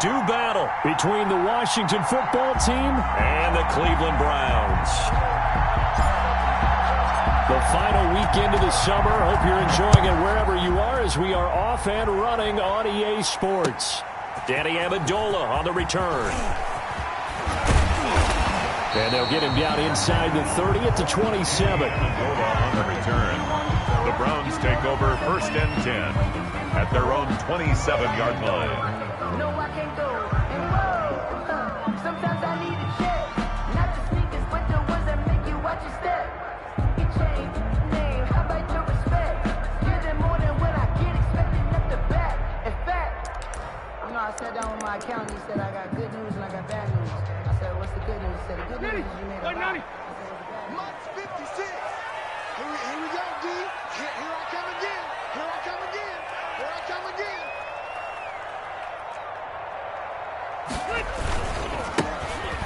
do battle between the Washington football team and the Cleveland Browns. The final weekend of the summer. Hope you're enjoying it wherever you are as we are off and running on EA Sports. Danny Amendola on the return. And they'll get him down inside the 30 at the 27. Amendola on the return. The Browns take over 1st and 10 at their own 27-yard line. No, I can't go. Sometimes I need a check. Not the sneakers, but the ones that make you watch your step. You change name, how about your respect? Give them more than what I get, expecting up the back. In fact, I sat down with my accountant. He said, I got good news and I got bad news. I said, what's the good news? He said, the good news is you made a lot. I said, what's the bad news? March 56. Here we go, D. Here I come again. Here I come again. Here I come again.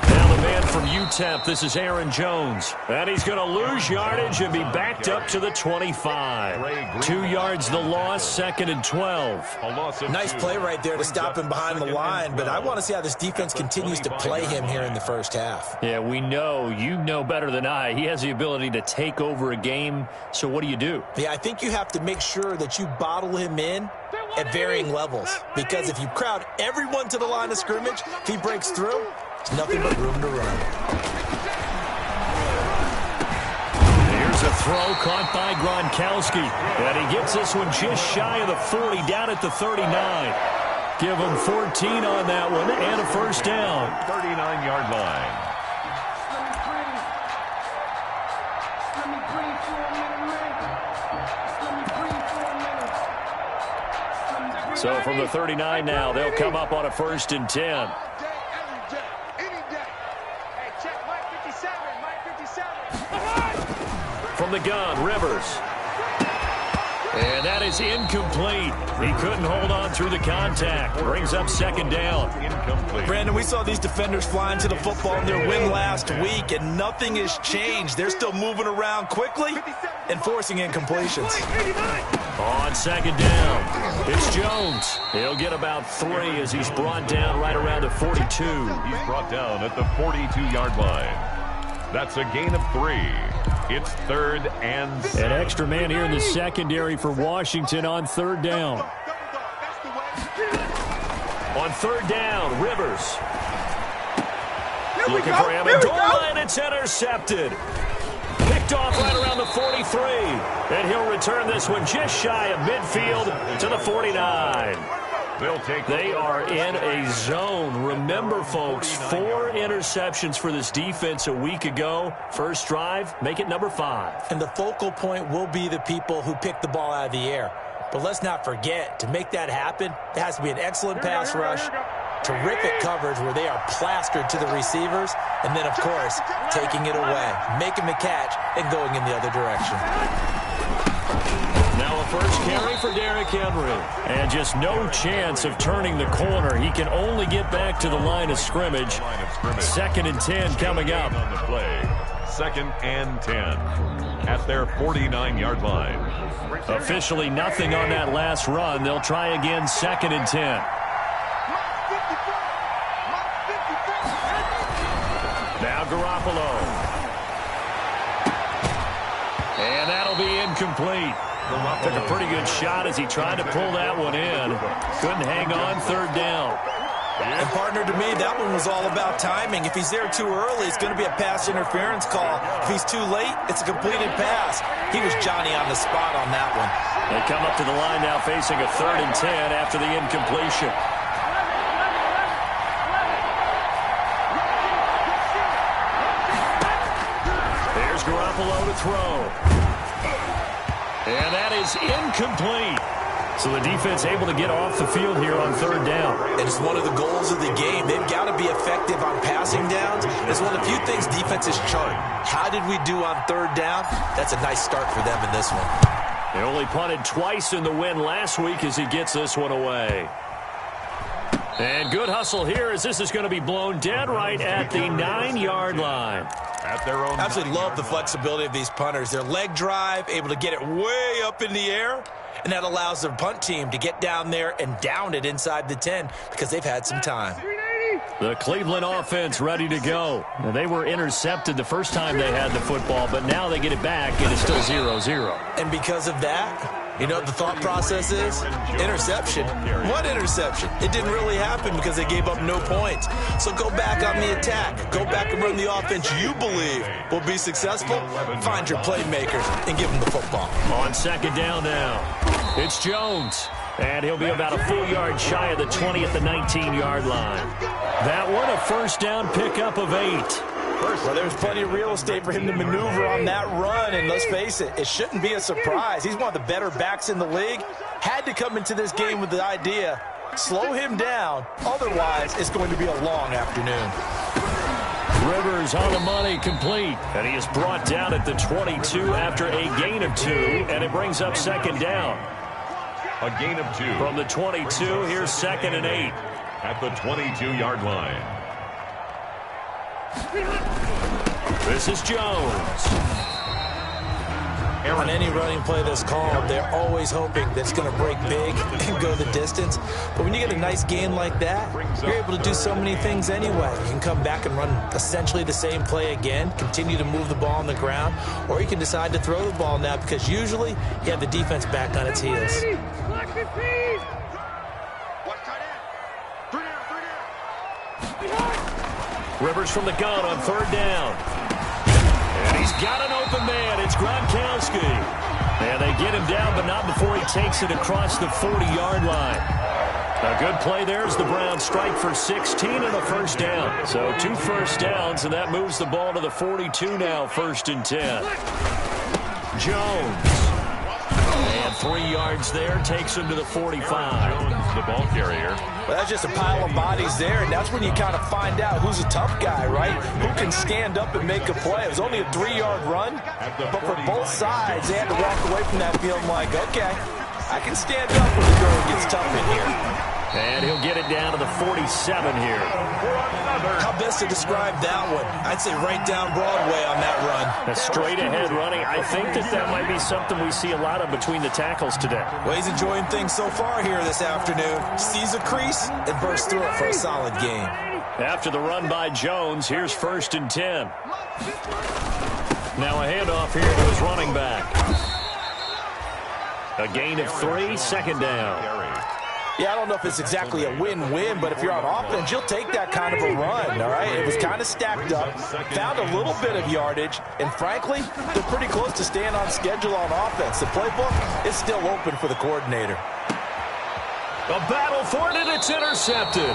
Now the man from UTEP, this is Aaron Jones. And he's going to lose yardage and be backed up to the 25. 2 yards the loss, 2nd and 12. Nice play right there to stop him behind the line, but I want to see how this defense continues to play him here in the first half. Yeah, we know, you know better than I, he has the ability to take over a game. So what do? Yeah, I think you have to make sure that you bottle him in at varying levels, because if you crowd everyone to the line of scrimmage, if he breaks through, it's nothing but room to run. Here's a throw caught by Gronkowski, and he gets this one just shy of the 40, down at the 39. Give him 14 on that one and a first down. 39-yard line. So from the 39 now, they'll come up on a 1st and 10. From the gun, Rivers. And that is incomplete. He couldn't hold on through the contact. Brings up 2nd down. Incomplete. Brandon, we saw these defenders flying to the football in their win last week, and nothing has changed. They're still moving around quickly and forcing incompletions. On 2nd down, it's Jones. He'll get about 3 as he's brought down right around the 42. He's brought down at the 42-yard line. That's a gain of 3. It's 3rd and 6. An extra man here in the secondary for Washington on 3rd down. On 3rd down, Rivers. Looking for Amendola, and it's intercepted. Picked off right around the 43. And he'll return this one just shy of midfield to the 49. They are in a zone. Remember, folks, 4 interceptions for this defense a week ago. First drive, make it number 5. And the focal point will be the people who pick the ball out of the air. But let's not forget, to make that happen, there has to be an excellent pass rush, terrific coverage where they are plastered to the receivers, and then, of course, taking it away, making the catch, and going in the other direction. Now a first carry for Derrick Henry. And just no chance of turning the corner. He can only get back to the line of scrimmage. 2nd and 10 coming up. On the play. 2nd and 10 at their 49-yard line. Officially nothing on that last run. They'll try again 2nd and 10. Now Garoppolo. And that'll be incomplete. Took a pretty good shot as he tried to pull that one in. Couldn't hang on 3rd down. And, partner, to me, that one was all about timing. If he's there too early, it's going to be a pass interference call. If he's too late, it's a completed pass. He was Johnny on the spot on that one. They come up to the line now facing a 3rd and 10 after the incompletion. There's Garoppolo to throw. And that is incomplete. So the defense able to get off the field here on 3rd down. And it's one of the goals of the game. They've got to be effective on passing downs. It's one of the few things defenses chart. How did we do on 3rd down? That's a nice start for them in this one. They only punted twice in the win last week as he gets this one away. And good hustle here as this is going to be blown dead right at the 9-yard line. At their own Absolutely love the flexibility of these punters. Their leg drive, able to get it way up in the air, and that allows their punt team to get down there and down it inside the 10 because they've had some time. The Cleveland offense ready to go. Now, they were intercepted the first time they had the football, but now they get it back, and it's still 0-0. And because of that, you know what the thought process is? Interception. What interception? It didn't really happen because they gave up no points. So go back on the attack. Go back and run the offense you believe will be successful. Find your playmakers and give them the football. On second down now, it's Jones. And he'll be about a full yard shy of the 20 at the 19-yard line. That one, a first down pickup of 8. Well, there's plenty of real estate for him to maneuver on that run, and let's face it, it shouldn't be a surprise. He's one of the better backs in the league. Had to come into this game with the idea, slow him down, otherwise it's going to be a long afternoon. Rivers on the money, complete. And he is brought down at the 22 after a gain of 2, and it brings up second down. A gain of 2. From the 22, here's second and 8. At the 22-yard line. This is Jones. On any running play that's called, they're always hoping that it's going to break big and go the distance. But when you get a nice gain like that, you're able to do so many things anyway. You can come back and run essentially the same play again, continue to move the ball on the ground, or you can decide to throw the ball now because usually you have the defense back on its heels. Rivers from the gun on third down. And he's got an open man. It's Gronkowski. And they get him down, but not before he takes it across the 40-yard line. A good play there as the Browns strike for 16 and a first down. So 2 first downs, and that moves the ball to the 42 now, 1st and 10. Jones. And 3 yards there, takes him to the 45. Jones, the ball carrier. Well, that's just a pile of bodies there, and that's when you kind of find out who's a tough guy, right? Who can stand up and make a play. It was only a 3-yard run, but for both sides, they had to walk away from that field like, okay, I can stand up when the going gets tough in here. And he'll get it down to the 47 here. How best to describe that one? I'd say right down Broadway on that run. A straight-ahead running. I think that might be something we see a lot of between the tackles today. Well, he's enjoying things so far here this afternoon. Sees a crease and bursts through it for a solid gain. After the run by Jones, here's 1st and 10. Now a handoff here to his running back. A gain of 3, second down. Yeah, I don't know if it's exactly a win-win, but if you're on offense, you'll take that kind of a run, all right? It was kind of stacked up, found a little bit of yardage, and frankly, they're pretty close to staying on schedule on offense. The playbook is still open for the coordinator. A battle for it, and it's intercepted.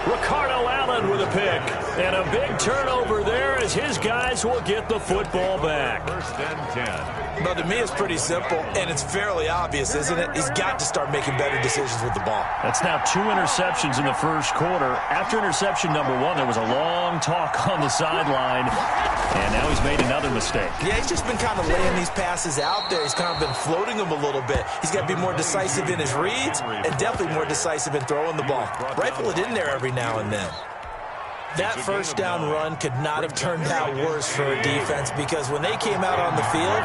Ricardo Allen with a pick. And a big turnover there as his guys will get the football back. 1st and 10. But to me, it's pretty simple, and it's fairly obvious, isn't it? He's got to start making better decisions with the ball. That's now 2 interceptions in the first quarter. After interception number 1, there was a long talk on the sideline, and now he's made another mistake. Yeah, he's just been kind of laying these passes out there. He's kind of been floating them a little bit. He's got to be more decisive in his reads and definitely more decisive in throwing the ball. Rifle it in there every now and then. That first down run could not have turned out worse for a defense because when they came out on the field,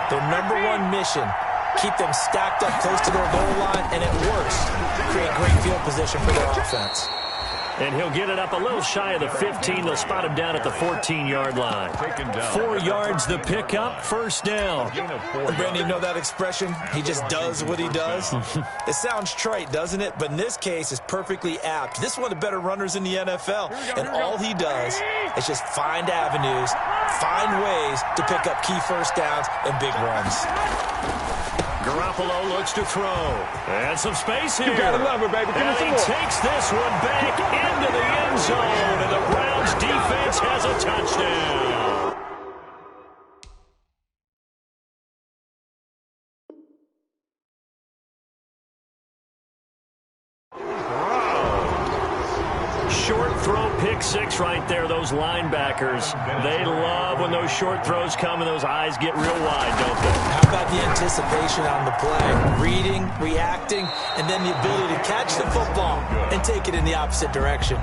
their number 1 mission, keep them stacked up close to their goal line, and at worst, create great field position for their offense. And he'll get it up a little shy of the 15. They'll spot him down at the 14-yard line. 4 yards the pickup, first down. And Brandon, you know that expression? He just does what he does? It sounds trite, doesn't it? But in this case, it's perfectly apt. This is one of the better runners in the NFL. And all he does is just find avenues, find ways to pick up key first downs and big runs. Garoppolo looks to throw. And some space here. You gotta love it, baby. Give And me some he more. takes this one back into the end zone. And the Browns defense has a touchdown. Short throw, pick 6 right there, those linebackers. They love when those short throws come and those eyes get real wide, don't they? How about the anticipation on the play? Reading, reacting, and then the ability to catch the football and take it in the opposite direction.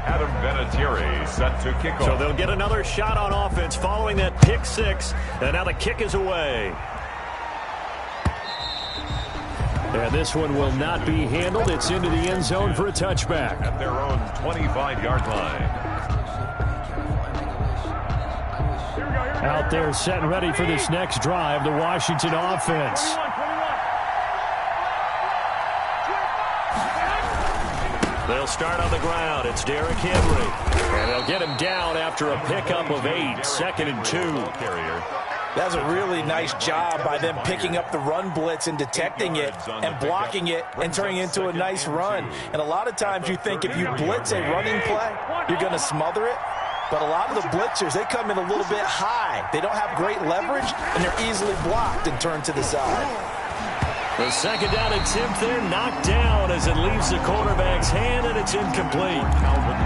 Adam Vinatieri set to kick off. So they'll get another shot on offense following that pick six. And now the kick is away. And this one will not be handled. It's into the end zone for a touchback. At their own 25-yard line. Out there set and ready for this next drive, the Washington offense. They'll start on the ground. It's Derrick Henry. And they'll get him down after a pickup of 8, 2nd and 2. Carrier. That's a really nice job by them picking up the run blitz and detecting it and blocking it and turning it into a nice run. And a lot of times you think if you blitz a running play, you're going to smother it. But a lot of the blitzers, they come in a little bit high. They don't have great leverage, and they're easily blocked and turned to the side. The second down attempt there knocked down as it leaves the quarterback's hand, and it's incomplete.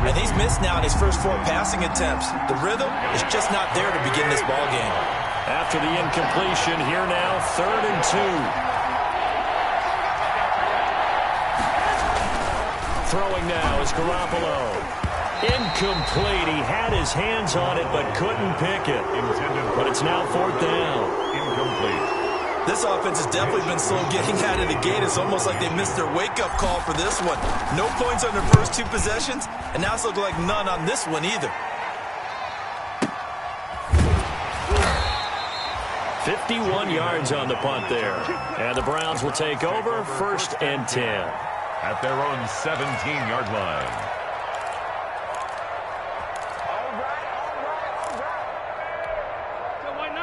And he's missed now in his first 4 passing attempts. The rhythm is just not there to begin this ball game. After the incompletion, here now, 3rd and 2. Throwing now is Garoppolo. Incomplete. He had his hands on it but couldn't pick it. But it's now 4th down. Incomplete. This offense has definitely been slow getting out of the gate. It's almost like they missed their wake-up call for this one. No points on their first 2 possessions, and now it's looking like none on this one either. 51 yards on the punt there. And the Browns will take over, 1st and 10. At their own 17-yard line.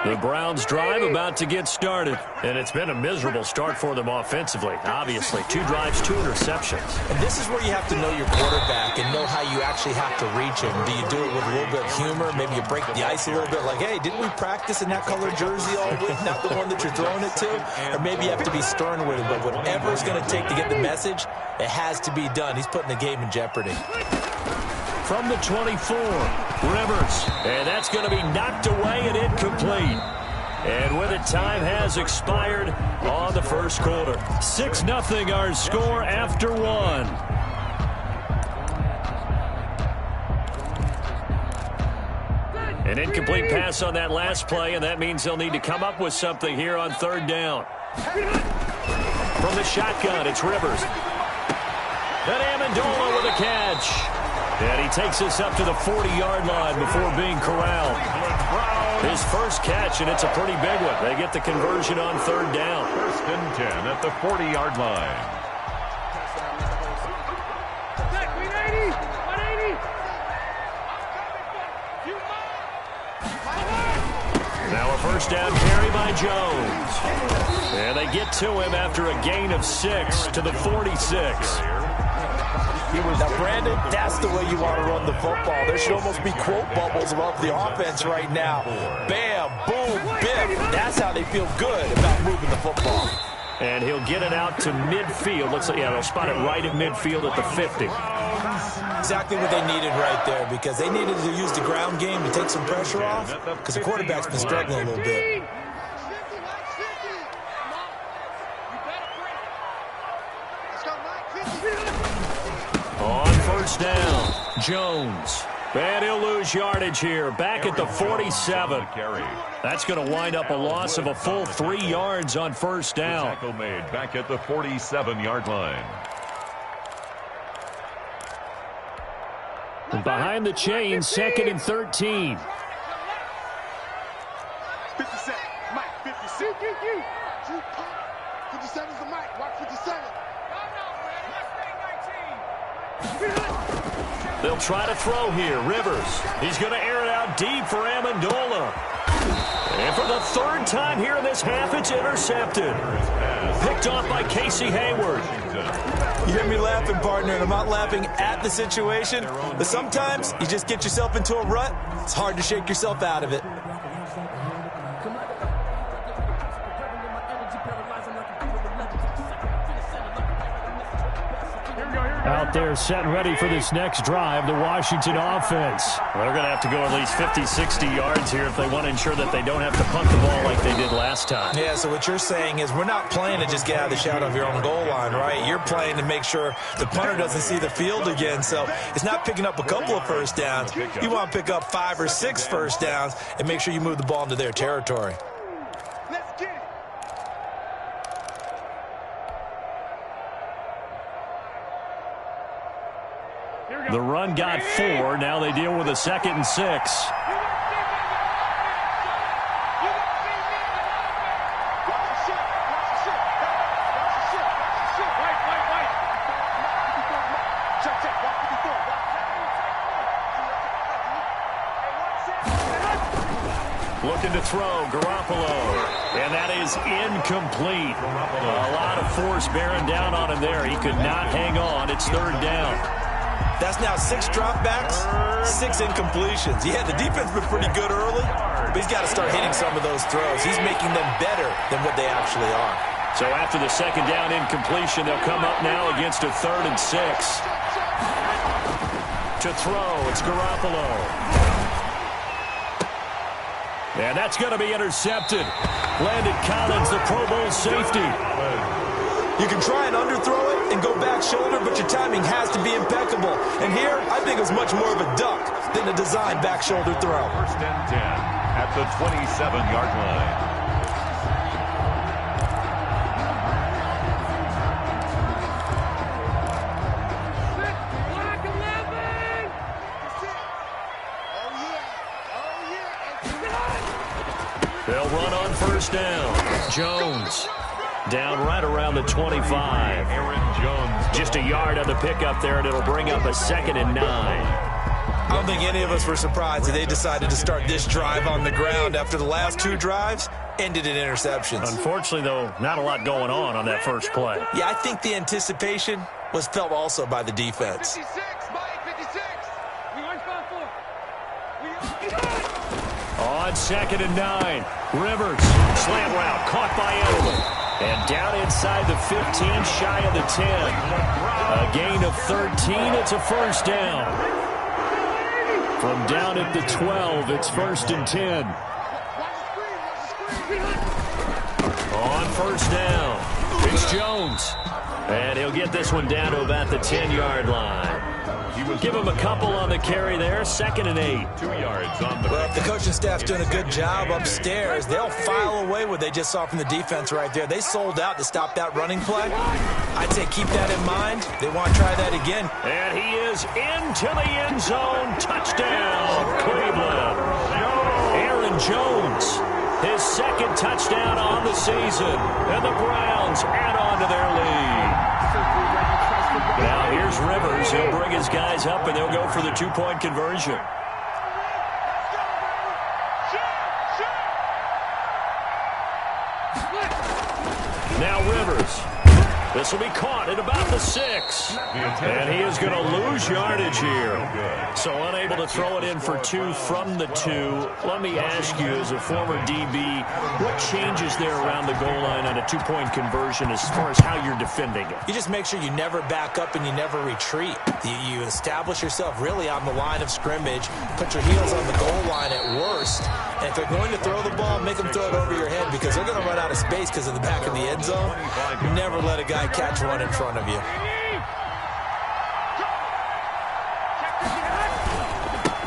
The Browns drive about to get started. And it's been a miserable start for them offensively. Obviously, 2 drives, 2 interceptions. And this is where you have to know your quarterback and know how you actually have to reach him. Do you do it with a little bit of humor? Maybe you break the ice a little bit like, hey, didn't we practice in that color jersey all week? Not the one that you're throwing it to? Or maybe you have to be stern with him. But whatever it's going to take to get the message, it has to be done. He's putting the game in jeopardy. From the 24, Rivers. And that's going to be knocked away and incomplete. And with it, time has expired on the first quarter. 6-0 our score after 1. An incomplete pass on that last play, and that means they'll need to come up with something here on 3rd down. From the shotgun, it's Rivers. Then Amendola with a catch. And he takes us up to the 40-yard line before being corralled. His first catch, and it's a pretty big one. They get the conversion on 3rd down. 1st and 10 at the 40-yard line. Now a 1st down carry by Jones. And they get to him after a gain of 6 to the 46. Now, Brandon, that's the way you want to run the football. There should almost be quote bubbles above the offense right now. Bam, boom, biff. That's how they feel good about moving the football. And he'll get it out to midfield. Looks like, yeah, they'll spot it right at midfield at the 50. Exactly what they needed right there, because they needed to use the ground game to take some pressure off, because the quarterback's been struggling a little bit. On 1st down, Jones. And he'll lose yardage here, back at the 47. That's going to wind up a loss of a full 3 yards on 1st down. Tackle made back at the 47-yard line. And behind the chain, 2nd and 13. 57, Mike, 57. 57's the Mike, watch 57. They'll try to throw here. Rivers. He's going to air it out deep for Amendola. And for the 3rd time here in this half, it's intercepted. Picked off by Casey Hayward. You hear me laughing, partner, and I'm not laughing at the situation, but sometimes you just get yourself into a rut. It's hard to shake yourself out of it. Out there set and ready for this next drive, the Washington offense. Well, they're going to have to go at least 50, 60 yards here if they want to ensure that they don't have to punt the ball like they did last time. Yeah, so what you're saying is we're not playing to just get out of the shadow of your own goal line, right? You're playing to make sure the punter doesn't see the field again. So it's not picking up a couple of first downs. You want to pick up 5 or 6 first downs and make sure you move the ball into their territory. Let's get it. The run got 4. Now they deal with a 2nd and 6. Looking to throw, Garoppolo. And that is incomplete. A lot of force bearing down on him there. He could not hang on. It's 3rd down. That's now 6 dropbacks, 6 incompletions. Yeah, the defense has been pretty good early, but he's got to start hitting some of those throws. He's making them better than what they actually are. So after the 2nd down incompletion, they'll come up now against a 3rd and 6. To throw, it's Garoppolo. And that's going to be intercepted. Landon Collins, the Pro Bowl safety. You can try and underthrow it and go back shoulder, but your timing has to be impeccable. And here, I think it's much more of a duck than a designed back shoulder throw. 1st and 10 at the 27-yard line. They'll run on 1st down. Jones down right around the 25. Aaron Jones. Just a yard on the pickup there, and it'll bring up a 2nd and 9. I don't think any of us were surprised that they decided to start this drive on the ground after the last 2 drives ended in interceptions. Unfortunately, though, not a lot going on that first play. Yeah, I think the anticipation was felt also by the defense. 56, Mike, 56. On 2nd and 9, Rivers, slant route, caught by Edelman. And down inside the 15, shy of the 10. A gain of 13, it's a 1st down. From down at the 12, it's 1st and 10. On 1st down, it's Jones. And he'll get this one down to about the 10-yard line. Give him a couple on the carry there. 2nd and 8. 2 yards on the. Well, if the coaching staff's doing a good job upstairs, they'll file away what they just saw from the defense right there. They sold out to stop that running play. I'd say keep that in mind. They want to try that again. And he is into the end zone. Touchdown, Cleveland. Aaron Jones, his 2nd touchdown on the season. And the Browns add on to their lead. Now here's Rivers. He'll bring his guys up, and they'll go for the 2-point conversion. Now Rivers. This will be caught at about the 6. And he is going to lose yardage here. So unable to throw it in for 2 from the 2. Let me ask you, as a former DB, what changes there around the goal line on a 2-point conversion as far as how you're defending it? You just make sure you never back up and you never retreat. You establish yourself really on the line of scrimmage, put your heels on the goal line at worst, and if they're going to throw the ball, make them throw it over your head because they're going to run out of space because of the back of the end zone. Never let a guy catch one in front of you.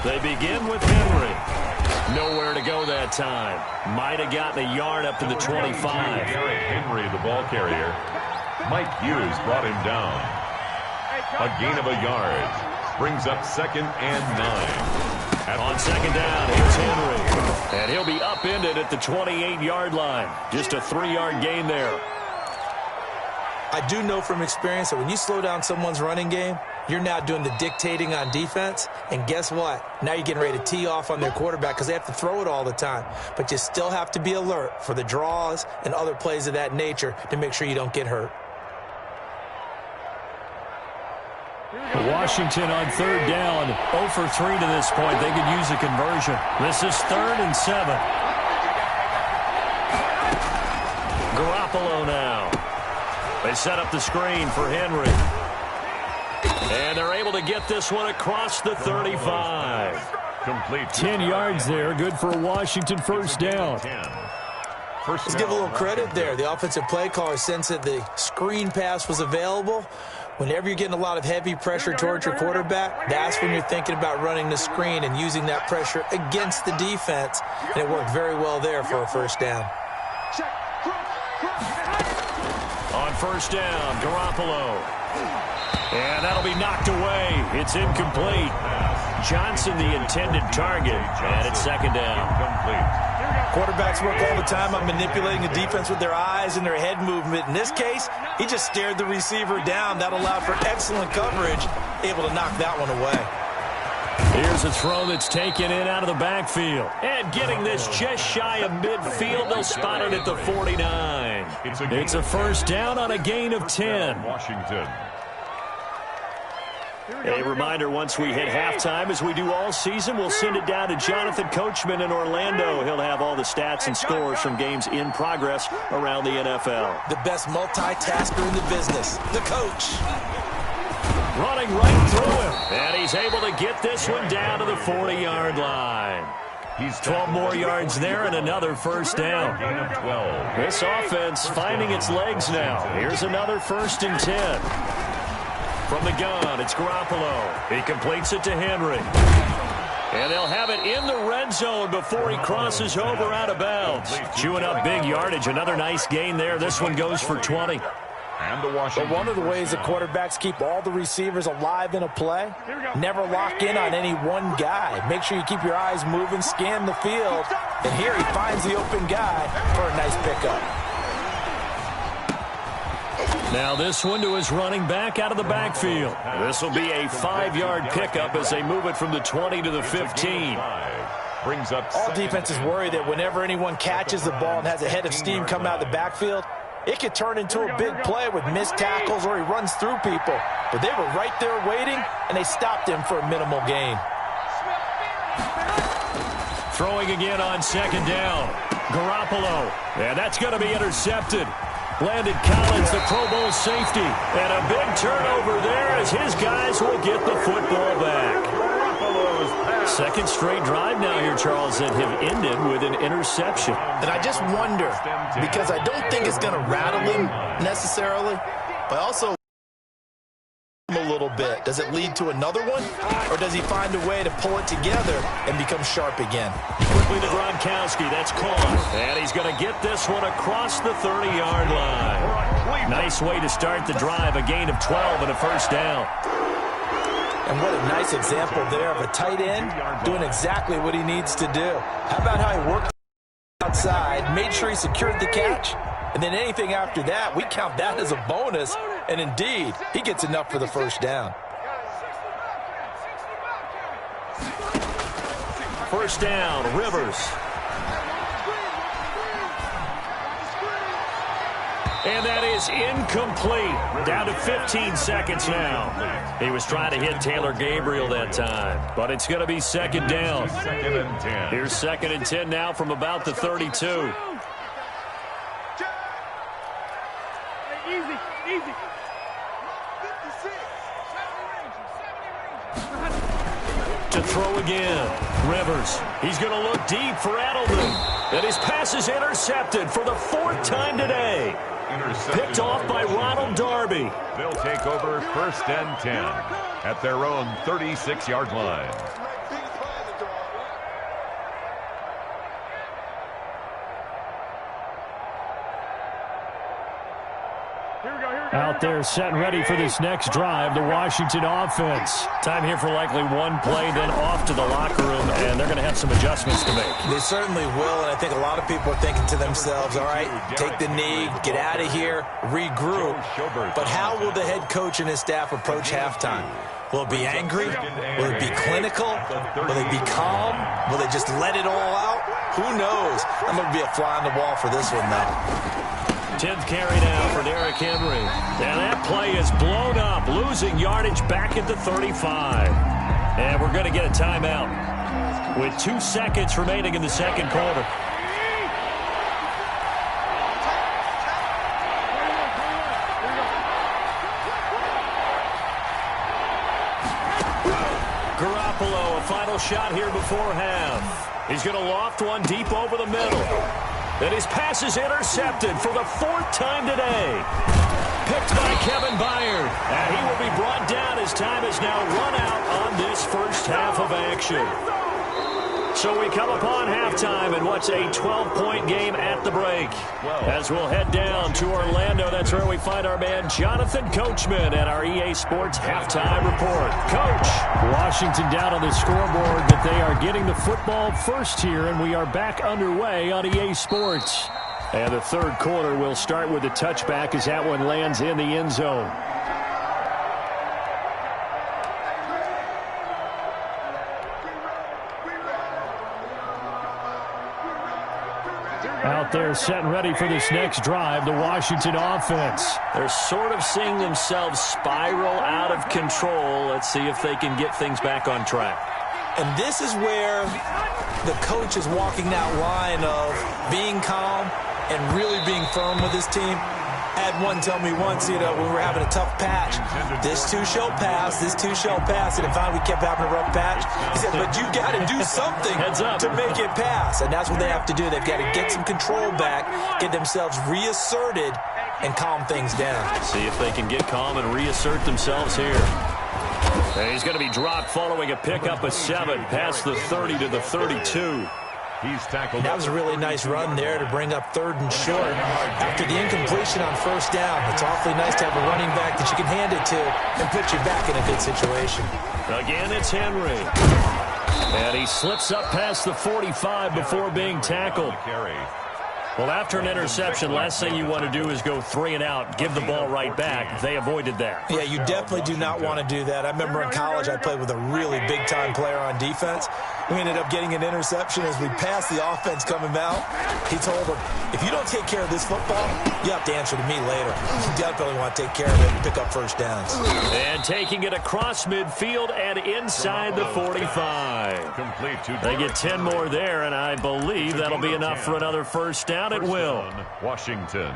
They begin with Henry. Nowhere to go that time. Might have gotten a yard up to the 25. Derrick Henry, the ball carrier. Mike Hughes brought him down. A gain of a yard. Brings up 2nd and 9. On 2nd down, here's Henry. And he'll be upended at the 28-yard line. Just a 3-yard gain there. I do know from experience that when you slow down someone's running game, you're now doing the dictating on defense. And guess what? Now you're getting ready to tee off on their quarterback because they have to throw it all the time. But you still have to be alert for the draws and other plays of that nature to make sure you don't get hurt. Washington on 3rd down, 0 for 3 to this point. They could use a conversion. This is 3rd and 7. Garoppolo now. They set up the screen for Henry. And they're able to get this one across the 35. Complete. 10 yards there, good for a Washington first down. Let's give a little credit there. The offensive play caller sensed that the screen pass was available. Whenever you're getting a lot of heavy pressure towards your quarterback, that's when you're thinking about running the screen and using that pressure against the defense. And it worked very well there for a first down. On first down, Garoppolo. And that'll be knocked away. It's incomplete. Johnson, the intended target, and it's second down. Quarterbacks work all the time on manipulating the defense with their eyes and their head movement. In this case, he just stared the receiver down. That allowed for excellent coverage, able to knock that one away. Here's a throw that's taken in out of the backfield. And getting this just shy of midfield, they'll spot it at the 49. It's a first down on a gain of 10. Washington. A reminder, once we hit halftime, as we do all season, we'll send it down to Jonathan Coachman in Orlando. He'll have all the stats and scores from games in progress around the NFL. The best multitasker in the business, the coach. Running right through him. And he's able to get this one down to the 40-yard line. He's 12 more yards there and another first down. Gain of 12. This offense finding its legs now. Here's another 1st and 10. From the gun, it's Garoppolo. He completes it to Henry. And they'll have it in the red zone before he crosses over out of bounds. Chewing up big yardage. Another nice gain there. This one goes for 20. And the Washington. But one of the ways the quarterbacks keep all the receivers alive in a play, never lock in on any one guy. Make sure you keep your eyes moving, scan the field. And here he finds the open guy for a nice pickup. Now this one to his running back out of the backfield. This will be a 5-yard pickup as they move it from the 20 to the 15. Brings up all defenses worry that whenever anyone catches the ball and has a head of steam coming out of the backfield, it could turn into a big play with missed tackles or he runs through people. But they were right there waiting, and they stopped him for a minimal gain. Throwing again on second down. Garoppolo. And that's going to be intercepted. Landon Collins, the Pro Bowl safety. And a big turnover there as his guys will get the football back. Second straight drive now here, Charles, that have ended with an interception. And I just wonder, because I don't think it's going to rattle him necessarily, but also a little bit. Does it lead to another one, or does he find a way to pull it together and become sharp again? Quickly to Gronkowski, that's caught. And he's going to get this one across the 30-yard line. Nice way to start the drive, a gain of 12 and a first down. And what a nice example there of a tight end doing exactly what he needs to do. How about how he worked outside, made sure he secured the catch, and then anything after that, we count that as a bonus. And indeed, he gets enough for the first down. First down, Rivers. And that is incomplete. Down to 15 seconds now. He was trying to hit Taylor Gabriel that time, but it's going to be second down. Second and 10. Here's second and 10 now from about the 32. To throw again. Rivers. He's going to look deep for Edelman. And his pass is intercepted for the 4th time today. Picked off by Ronald Darby. They'll take over first and 10 at their own 36-yard line. Out there set and ready for this next drive, the Washington offense. Time here for likely one play, then off to the locker room, and they're going to have some adjustments to make. They certainly will, and I think a lot of people are thinking to themselves, all right, take the knee, get out of here, regroup. But how will the head coach and his staff approach halftime? Will it be angry? Will it be clinical? Will they be calm? Will they just let it all out? Who knows? I'm going to be a fly on the wall for this one, though. 10th carry now for Derrick Henry. And that play is blown up, losing yardage back at the 35. And we're going to get a timeout with 2 seconds remaining in the second quarter. Garoppolo, a final shot here before half. He's going to loft one deep over the middle. And his pass is intercepted for the 4th time today. Picked by Kevin Byard. And he will be brought down as time has now run out on this first half of action. So we come upon halftime and what's a 12-point game at the break. As we'll head down to Orlando, that's where we find our man Jonathan Coachman at our EA Sports Halftime Report. Coach. Washington down on the scoreboard, but they are getting the football first here, and we are back underway on EA Sports. And the third quarter will start with a touchback as that one lands in the end zone. Out there setting ready for this next drive, the Washington offense. They're sort of seeing themselves spiral out of control. Let's see if they can get things back on track. And this is where the coach is walking that line of being calm and really being firm with his team. I had one tell me once, when we were having a tough patch, this too shall pass, this too shall pass. And if finally we kept having a rough patch, he said, but you got to do something to make it pass. And that's what they have to do. They've got to get some control back, get themselves reasserted, and calm things down. See if they can get calm and reassert themselves here. And he's going to be dropped following a pickup of 7 past the 30 to the 32. He's tackled. That was a really nice run there to bring up 3rd and short. After the incompletion on 1st down, it's awfully nice to have a running back that you can hand it to and put you back in a good situation. Again, it's Henry. And he slips up past the 45 before being tackled. Well, after an interception, last thing you want to do is go 3 and out, give the ball right back. They avoided that. Yeah, you definitely do not want to do that. I remember in college I played with a really big-time player on defense. We ended up getting an interception as we passed the offense coming out. He told him, if you don't take care of this football, you have to answer to me later. You definitely want to take care of it and pick up 1st downs. And taking it across midfield and inside the 45. Complete to they get 10 more there, and I believe that'll be enough for another 1st down. It will. Washington.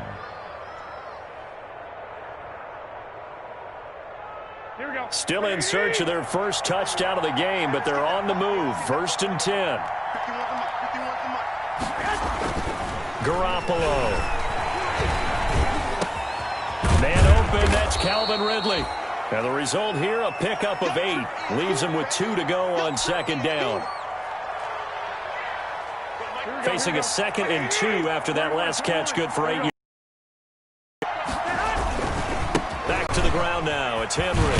Still in search of their first touchdown of the game, but they're on the move. 1st and 10. Garoppolo. Man open, that's Calvin Ridley. And the result here, a pickup of 8. Leaves him with 2 to go on 2nd down. Facing a 2nd and 2 after that last catch, good for 8 yards. Back to the ground now, it's Henry.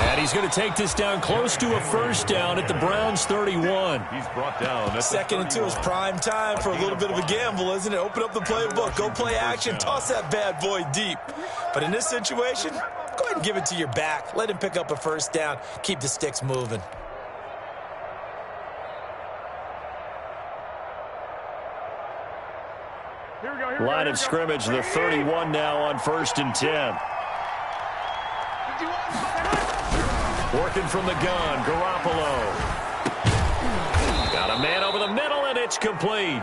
And he's going to take this down close to a 1st down at the Browns' 31. He's brought down. 2nd and 2 is prime time for a little bit of a gamble, isn't it? Open up the playbook, go play action, toss that bad boy deep. But in this situation, go ahead and give it to your back. Let him pick up a 1st down, keep the sticks moving. Line of scrimmage, the 31 now on 1st and 10. Working from the gun, Garoppolo. Got a man over the middle, and it's complete.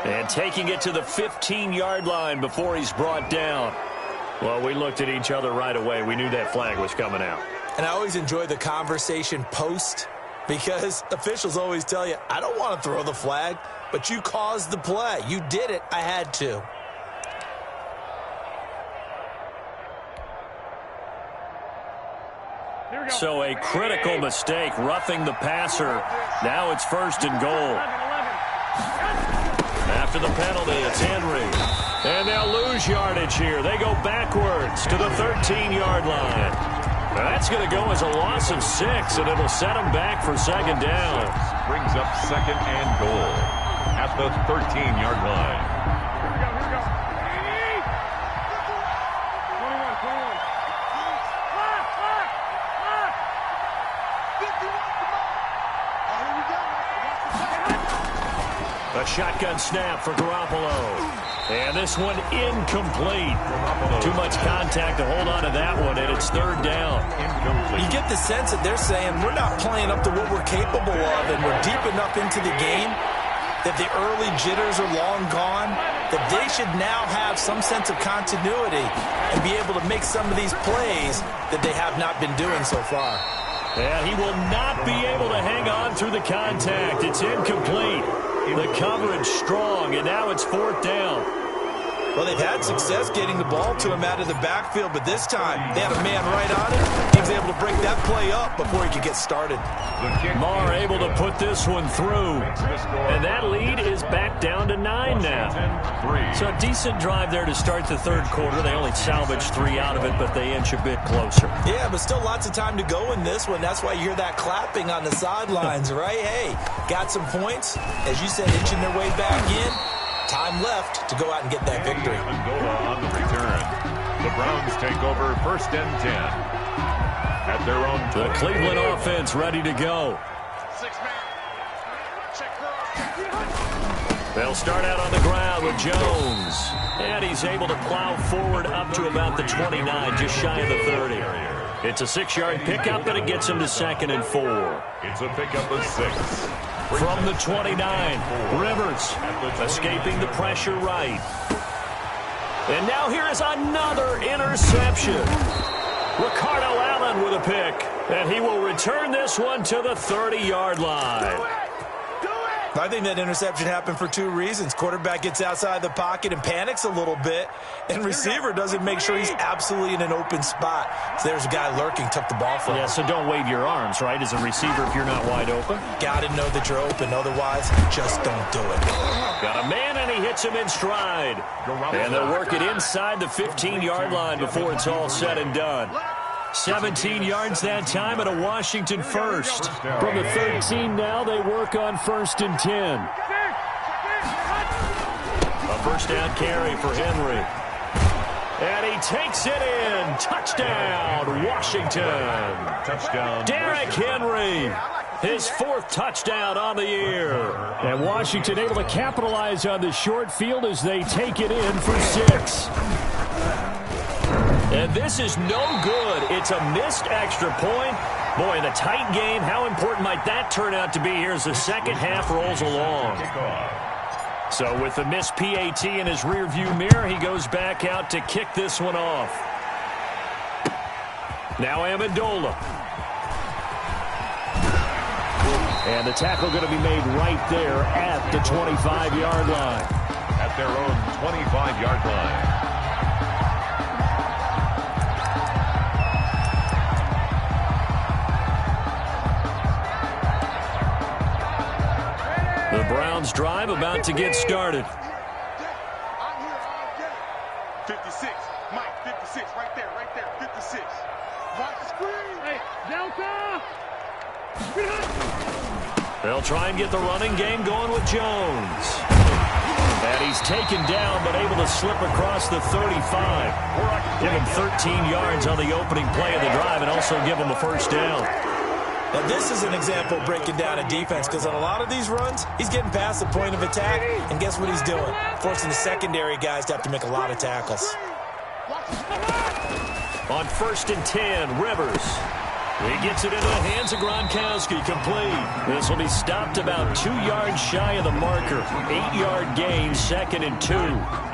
And taking it to the 15-yard line before he's brought down. Well, we looked at each other right away. We knew that flag was coming out. And I always enjoy the conversation post, because officials always tell you, I don't want to throw the flag, but you caused the play. You did it. I had to. So a critical mistake, roughing the passer. Now it's 1st and goal. After the penalty, it's Henry. And they'll lose yardage here. They go backwards to the 13-yard line. Now that's going to go as a loss of 6, and it'll set them back for 2nd down. Brings up 2nd and goal at the 13-yard line. A shotgun snap for Garoppolo. And this one incomplete. Too much contact to hold on to that one, and it's 3rd down. You get the sense that they're saying we're not playing up to what we're capable of, and we're deep enough into the game that the early jitters are long gone, that they should now have some sense of continuity and be able to make some of these plays that they have not been doing so far. And he will not be able to hang on through the contact. It's incomplete. The coverage strong, and now it's 4th down. Well, they've had success getting the ball to him out of the backfield, but this time they had a man right on it. He was able to break that play up before he could get started. Marr able to put this one through. And that lead is back down to 9 now. So a decent drive there to start the 3rd quarter. They only salvaged 3 out of it, but they inch a bit closer. Yeah, but still lots of time to go in this one. That's why you hear that clapping on the sidelines, right? Hey, got some points. As you said, inching their way back in. Time left to go out and get that victory. Amendola on the return. The Browns take over 1st and 10. At their own The Cleveland offense ready to go. They'll start out on the ground with Jones. And he's able to plow forward up to about the 29, just shy of the 30. It's a 6-yard pickup, and it gets him to 2nd and 4. It's a pickup of 6. From the 29, Rivers escaping the pressure right. And now here is another interception. Ricardo Allen with a pick, and he will return this one to the 30-yard line. I think that interception happened for 2 reasons. Quarterback gets outside the pocket and panics a little bit, and receiver doesn't make sure he's absolutely in an open spot. So there's a guy lurking, took the ball from him. Yeah, so don't wave your arms, right, as a receiver if you're not wide open. Got to know that you're open. Otherwise, just don't do it. Got a man, and he hits him in stride. And they'll work it inside the 15-yard line before it's all said and done. 17 yards that time and a Washington first. From the 13 now, they work on 1st and 10. A 1st down carry for Henry. And he takes it in. Touchdown, Washington. Touchdown. Derrick Henry. His 4th touchdown on the year. And Washington able to capitalize on the short field as they take it in for 6. And this is no good. It's a missed extra point. Boy, in a tight game, how important might that turn out to be here as the second half rolls along? So with the missed PAT in his rearview mirror, he goes back out to kick this one off. Now Amendola. And the tackle going to be made right there at the 25-yard line. At their own 25-yard line. The Browns drive about to get started. I'm here all day. 56. Mike, 56. Right there, 56. Watch the screen. Hey, Delta. They'll try and get the running game going with Jones. And he's taken down, but able to slip across the 35. Give him 13 yards on the opening play of the drive and also give him a 1st down. Now, this is an example of breaking down a defense because on a lot of these runs, he's getting past the point of attack, and guess what he's doing? Forcing the secondary guys to have to make a lot of tackles. On 1st and 10, Rivers. He gets it into the hands of Gronkowski, complete. This will be stopped about 2 yards shy of the marker. 8-yard gain, 2nd and 2.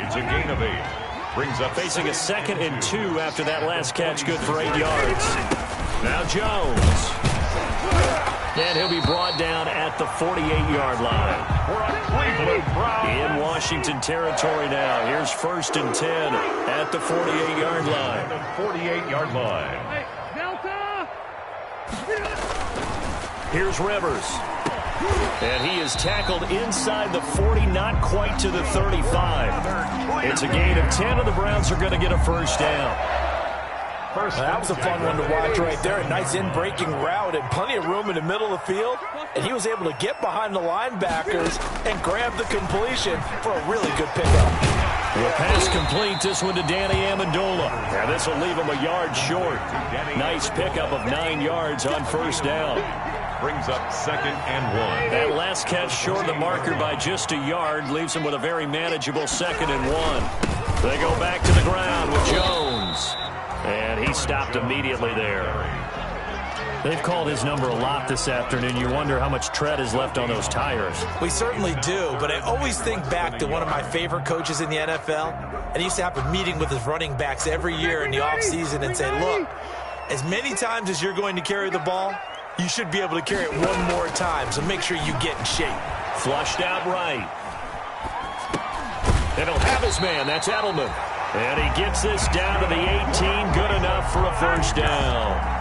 It's a gain of 8. Brings up facing a 2nd and 2 after that last catch, good for 8 yards. Now Jones. And he'll be brought down at the 48-yard line. In Washington territory now. Here's 1st and 10 at the 48-yard line. The 48-yard line. Here's Rivers. And he is tackled inside the 40, not quite to the 35. It's a gain of 10, and the Browns are going to get a 1st down. That was a fun one to watch right there. A nice in-breaking route and plenty of room in the middle of the field. And he was able to get behind the linebackers and grab the completion for a really good pickup. The pass complete, this one to Danny Amendola. And this will leave him a yard short. Nice pickup of 9 yards on 1st down. Brings up 2nd and 1. That last catch short of the marker by just a yard leaves him with a very manageable 2nd and 1. They go back to the ground with Jones. And he stopped immediately there. They've called his number a lot this afternoon. You wonder how much tread is left on those tires. We certainly do, but I always think back to one of my favorite coaches in the NFL. And he used to have a meeting with his running backs every year in the offseason and say, look, As many times as you're going to carry the ball, you should be able to carry it one more time, so make sure you get in shape. Flushed out right. And he'll have his man. That's Edelman. And he gets this down to the 18. Good enough for a first down.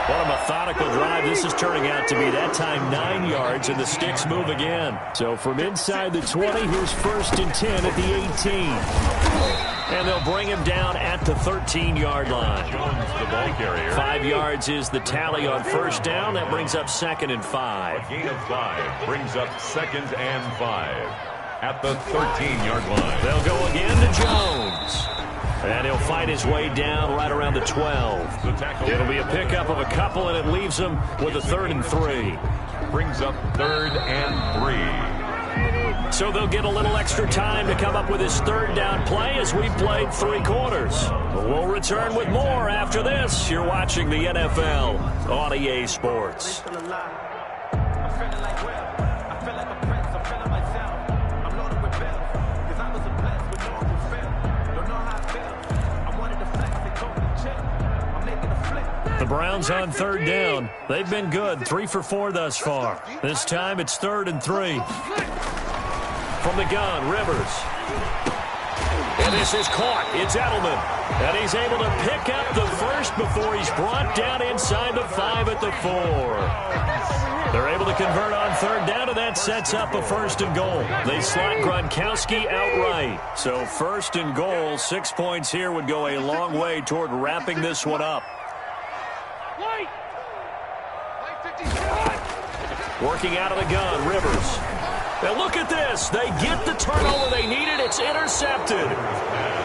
What a methodical drive this is turning out to be. That time 9 yards, and the sticks move again. So from inside the 20, here's 1st and 10 at the 18. And they'll bring him down at the 13-yard line. Jones, the ball carrier. 5 yards is the tally on first down. That brings up 2nd and 5. A gain of 5 brings up 2nd and 5 at the 13-yard line. They'll go again to Jones. And he'll fight his way down right around the 12. It'll be a pickup of a couple, and it leaves him with a 3rd and 3. Brings up 3rd and 3. So they'll get a little extra time to come up with his 3rd down play as we played 3 quarters. We'll return with more after this. You're watching the NFL on EA Sports. The Browns on 3rd down. They've been good, 3 for 4 thus far. This time it's 3rd and 3. From the gun, Rivers. And this is caught. It's Edelman. And he's able to pick up the first before he's brought down inside the 5 at the 4. They're able to convert on 3rd down, and that sets up a 1st and goal. They slot Gronkowski outright. So 1st and goal, 6 points here would go a long way toward wrapping this one up. Working out of the gun, Rivers. Now look at this. They get the turnover they needed. It's intercepted.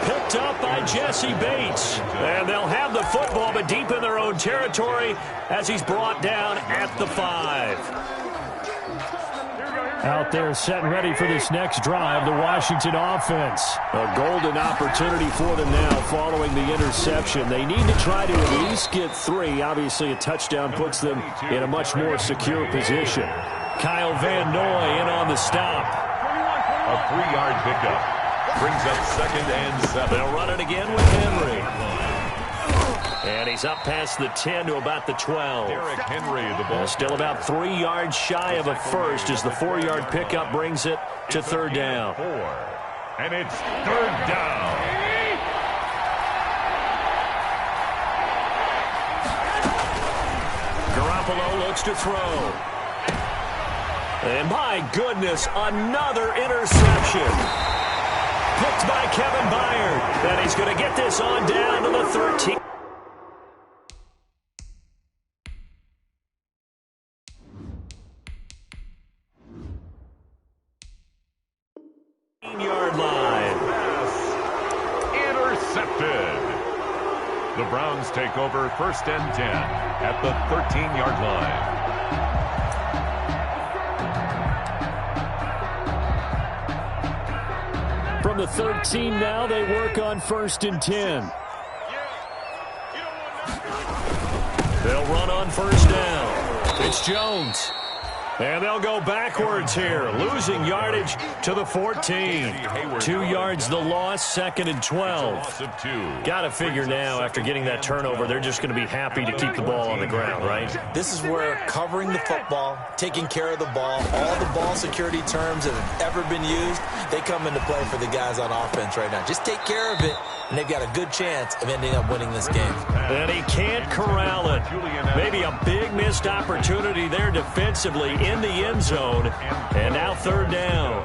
Picked up by Jesse Bates. And they'll have the football, but deep in their own territory as he's brought down at the 5. Out there set and ready for this next drive, the Washington offense. A golden opportunity for them now following the interception. They need to try to at least get 3. Obviously, a touchdown puts them in a much more secure position. Kyle Van Noy in on the stop. A 3-yard pickup. Brings up 2nd and 7. They'll run it again with Henry. And he's up past the 10 to about the 12. Derrick Henry, the ball. Still about 3 yards shy of a first as the 4-yard pickup brings it to 3rd down. 4. And it's 3rd down. Garoppolo looks to throw. And my goodness, another interception. Picked by Kevin Byard. And he's going to get this on down to the 13. Yard line. Intercepted. The Browns take over 1st and 10 at the 13-yard line. From the 13 now, they work on 1st and 10. They'll run on 1st down. It's Jones. And they'll go backwards here, losing yardage to the 14. 2 yards the loss, 2nd and 12. Got to figure now, after getting that turnover, they're just going to be happy to keep the ball on the ground, right? This is where covering the football, taking care of the ball, all the ball security terms that have ever been used, they come into play for the guys on offense right now. Just take care of it, and they've got a good chance of ending up winning this game. And he can't corral it. Maybe a big missed opportunity there defensively in the end zone. And now 3rd down.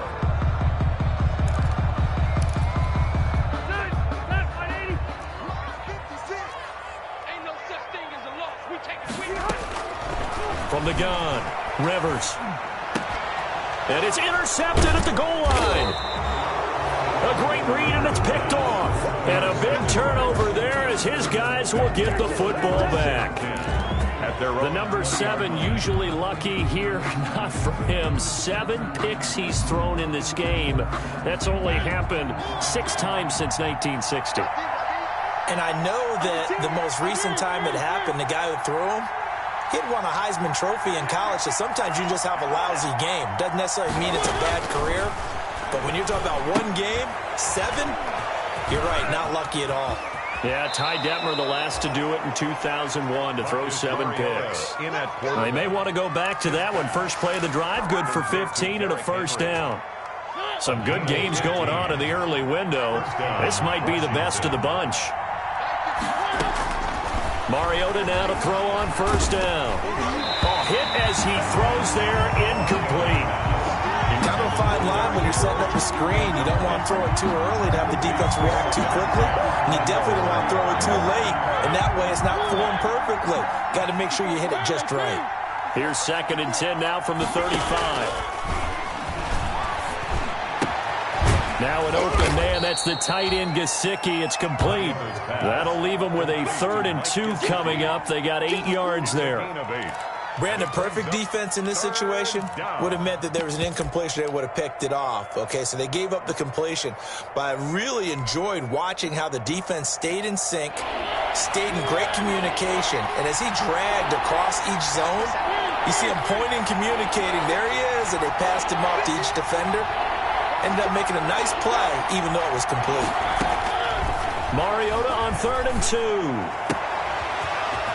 From the gun, Rivers. And it's intercepted at the goal line. A great read, and it's picked off. And a big turnover there as his guys will get the football back. The number 7 usually lucky here, not for him. 7 picks he's thrown in this game. That's only happened 6 times since 1960. And I know that the most recent time it happened, the guy who threw him, he'd won a Heisman Trophy in college, so sometimes you just have a lousy game. Doesn't necessarily mean it's a bad career, but when you're talking about one game, 7, you're right, not lucky at all. Yeah, Ty Detmer, the last to do it in 2001 to throw 7 picks. They may want to go back to that one. First play of the drive, good for 15 and a first down. Some good games going on in the early window. This might be the best of the bunch. Mariota now to throw on first down. Oh, hit as he throws there, incomplete. Kind of a fine line when you're setting up a screen. You don't want to throw it too early to have the defense react too quickly, and you definitely don't want to throw it too late, and that way it's not formed perfectly. Got to make sure you hit it just right. Here's 2nd and 10 now from the 35. Now an open man. That's the tight end, Gesicki. It's complete. That'll leave them with a 3rd and 2 coming up. They got 8 yards there. Brandon, perfect defense in this situation would have meant that there was an incompletion. They would have picked it off. Okay, so they gave up the completion. But I really enjoyed watching how the defense stayed in sync, stayed in great communication. And as he dragged across each zone, you see him pointing, communicating. There he is, and they passed him off to each defender. Ended up making a nice play, even though it was complete. Mariota on 3rd and 2.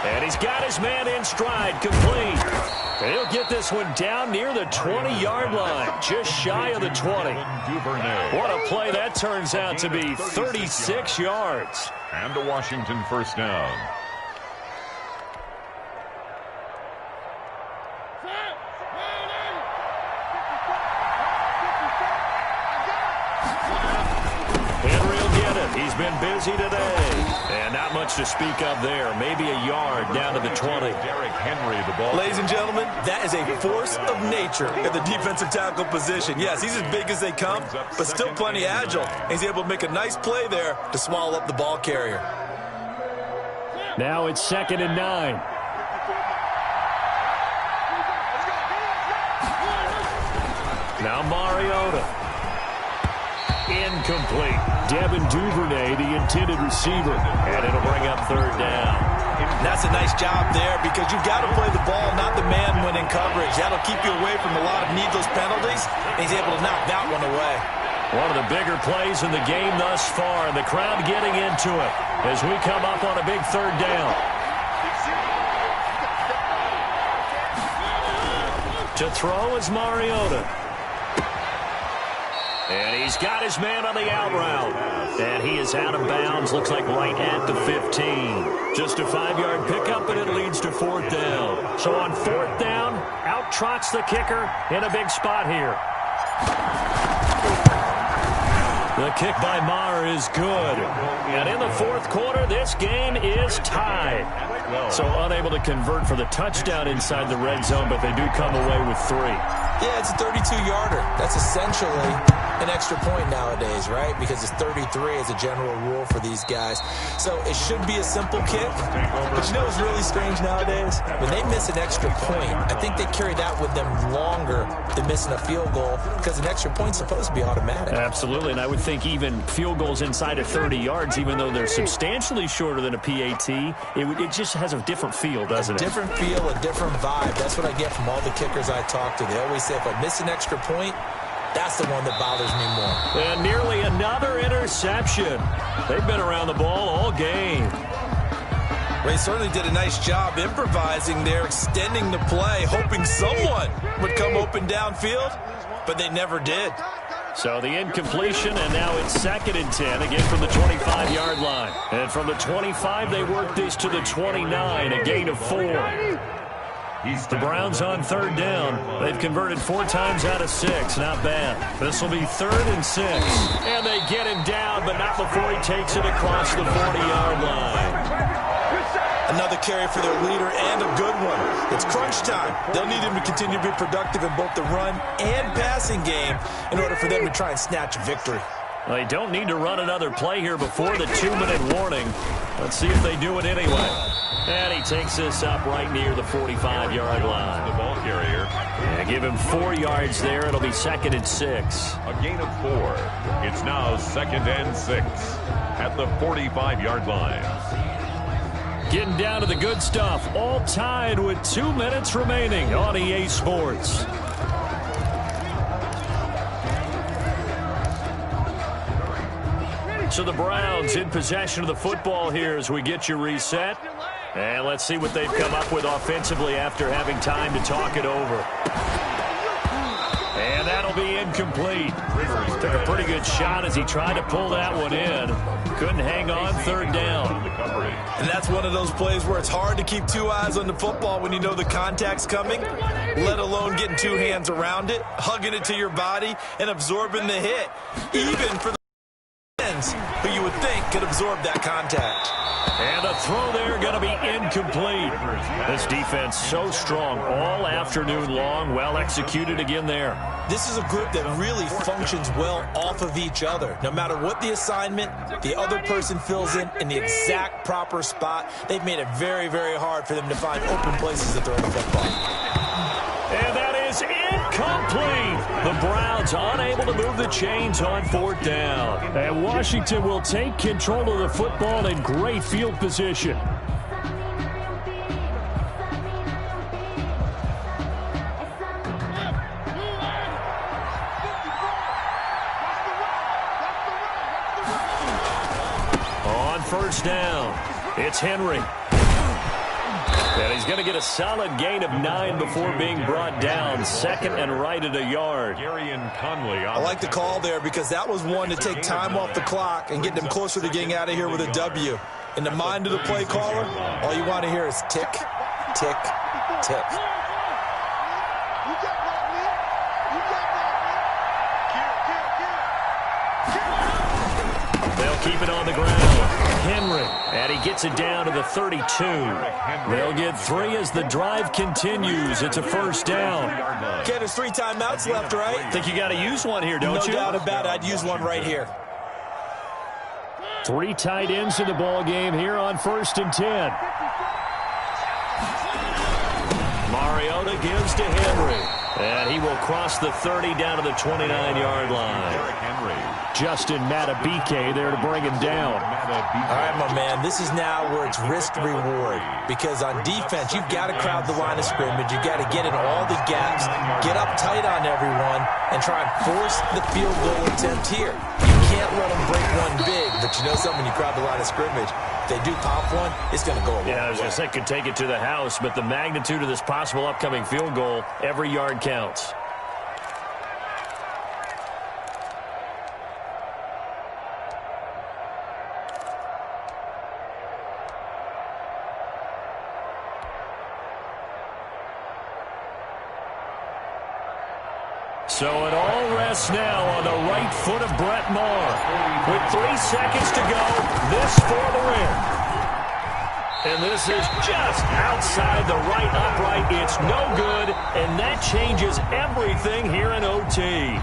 And he's got his man in stride, complete. He'll get this one down near the 20-yard line, just shy of the 20. What a play that turns out to be, 36 yards. And a Washington first down. He's been busy today. And not much to speak of there. Maybe a yard down to the 20. Derrick Henry, the ball. Ladies and gentlemen, that is a force of nature at the defensive tackle position. Yes, he's as big as they come, but still plenty agile. He's able to make a nice play there to swallow up the ball carrier. Now it's 2nd and 9. Now Mariota. Incomplete. Devin Duvernay, the intended receiver. And it'll bring up 3rd down. That's a nice job there because you've got to play the ball, not the man when in coverage. That'll keep you away from a lot of needless penalties. And he's able to knock that one away. One of the bigger plays in the game thus far. And the crowd getting into it as we come up on a big 3rd down. To throw is Mariota. And he's got his man on the out route. And he is out of bounds, looks like right at the 15. Just a 5-yard pickup, and it leads to 4th down. So on 4th down, out trots the kicker in a big spot here. The kick by Maher is good. And in the 4th quarter, this game is tied. So unable to convert for the touchdown inside the red zone, but they do come away with 3. Yeah, it's a 32-yarder. That's essentially an extra point nowadays, right? Because it's 33 as a general rule for these guys. So it should be a simple kick. But you know what's really strange nowadays? When they miss an extra point, I think they carry that with them longer than missing a field goal because an extra point's supposed to be automatic. Absolutely, and I would think even field goals inside of 30 yards, even though they're substantially shorter than a PAT, it just has a different feel, doesn't it? A different feel, a different vibe. That's what I get from all the kickers I talk to. They always say, if I miss an extra point, that's the one that bothers me more. And nearly another interception. They've been around the ball all game. They certainly did a nice job improvising there, extending the play, hoping someone would come open downfield, but they never did. So the incompletion, and now it's 2nd and 10, again from the 25-yard line. And from the 25, they work this to the 29, a gain of 4. The Browns on 3rd down. They've converted 4 times out of 6. Not bad. This will be 3rd and 6. And they get him down, but not before he takes it across the 40-yard line. Another carry for their leader and a good one. It's crunch time. They'll need him to continue to be productive in both the run and passing game in order for them to try and snatch a victory. Well, they don't need to run another play here before the 2-minute warning. Let's see if they do it anyway. And he takes this up right near the 45-yard line. The ball carrier. And give him 4 yards there. It'll be 2nd and 6. A gain of 4. It's now 2nd and 6 at the 45-yard line. Getting down to the good stuff. All tied with 2 minutes remaining on EA Sports. So the Browns in possession of the football here as we get you reset. And let's see what they've come up with offensively after having time to talk it over. And that'll be incomplete. Took a pretty good shot as he tried to pull that one in. Couldn't hang on, third down. And that's one of those plays where it's hard to keep two eyes on the football when you know the contact's coming, let alone getting two hands around it, hugging it to your body, and absorbing the hit, even for the ends who you would think could absorb that contact. And a throw there going to be incomplete. This defense so strong all afternoon long. Well executed again there. This is a group that really functions well off of each other. No matter what the assignment, the other person fills in the exact proper spot. They've made it very, very hard for them to find open places to throw the football. And that is incomplete. The Browns unable to move the chains on fourth down. And Washington will take control of the football in great field position. On first down, it's Henry. And he's going to get a solid gain of 9 before being brought down. Second and right at a yard. I like the call there because that was one to take time off the clock and get them closer to getting out of here with a W. In the mind of the play caller, all you want to hear is tick, tick, tick. They'll keep it on the ground. Henry, and he gets it down to the 32. They'll get 3 as the drive continues. It's a first down. Okay, there's 3 timeouts left, right? Think you got to use one here, don't you? No doubt about it. I'd use one right here. 3 tight ends in the ball game here on 1st and 10. Mariota gives to Henry. And he will cross the 30 down to the 29-yard line. Justin Matabike there to bring him down. All right, my man, this is now where it's risk-reward. Because on defense, you've got to crowd the line of scrimmage. You've got to get in all the gaps, get up tight on everyone, and try and force the field goal attempt here. You can't let them break one big, but you know something, when you crowd the line of scrimmage, if they do pop one, it's going to go a long way. Yeah, I was going to say, could take it to the house, but the magnitude of this possible upcoming field goal, every yard counts. So it all rests now on the right foot of Brett Maher. With 3 seconds to go, this for the win. And this is just outside the right upright. It's no good, and that changes everything here in OT.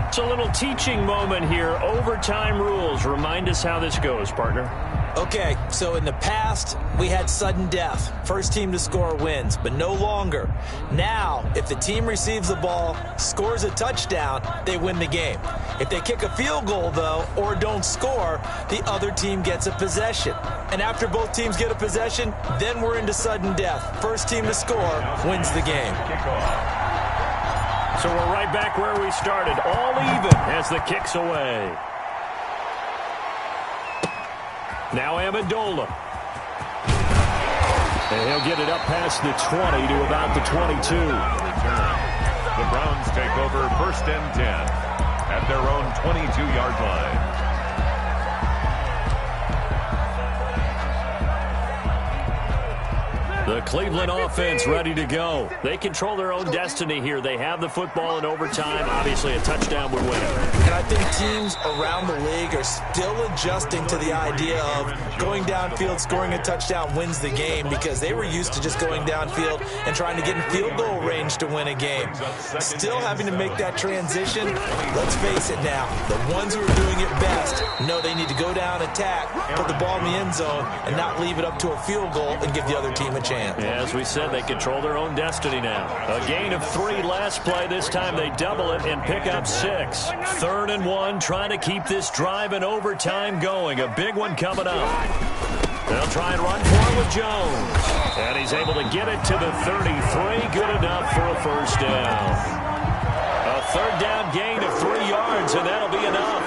It's a little teaching moment here. Overtime rules. Remind us how this goes, partner. Okay, so in the past, we had sudden death. First team to score wins, but no longer. Now, if the team receives the ball, scores a touchdown, they win the game. If they kick a field goal, though, or don't score, the other team gets a possession. And after both teams get a possession, then we're into sudden death. First team to score wins the game. So we're right back where we started, all even as the kick's away. Now Amendola. And he'll get it up past the 20 to about the 22. The Browns take over 1st and 10 at their own 22-yard line. The Cleveland offense ready to go. They control their own destiny here. They have the football in overtime. Obviously, a touchdown would win. And I think teams around the league are still adjusting to the idea of going downfield, scoring a touchdown wins the game, because they were used to just going downfield and trying to get in field goal range to win a game. Still having to make that transition. Let's face it now, the ones who are doing it best know they need to go down, attack, put the ball in the end zone, and not leave it up to a field goal and give the other team a chance. Yeah, as we said, they control their own destiny now. A gain of 3 last play. This time they double it and pick up 6. 3rd and 1, trying to keep this drive in overtime going. A big one coming up. They'll try and run for it with Jones. And he's able to get it to the 33. Good enough for a first down. A 3rd down gain of 3 yards, and that'll be enough.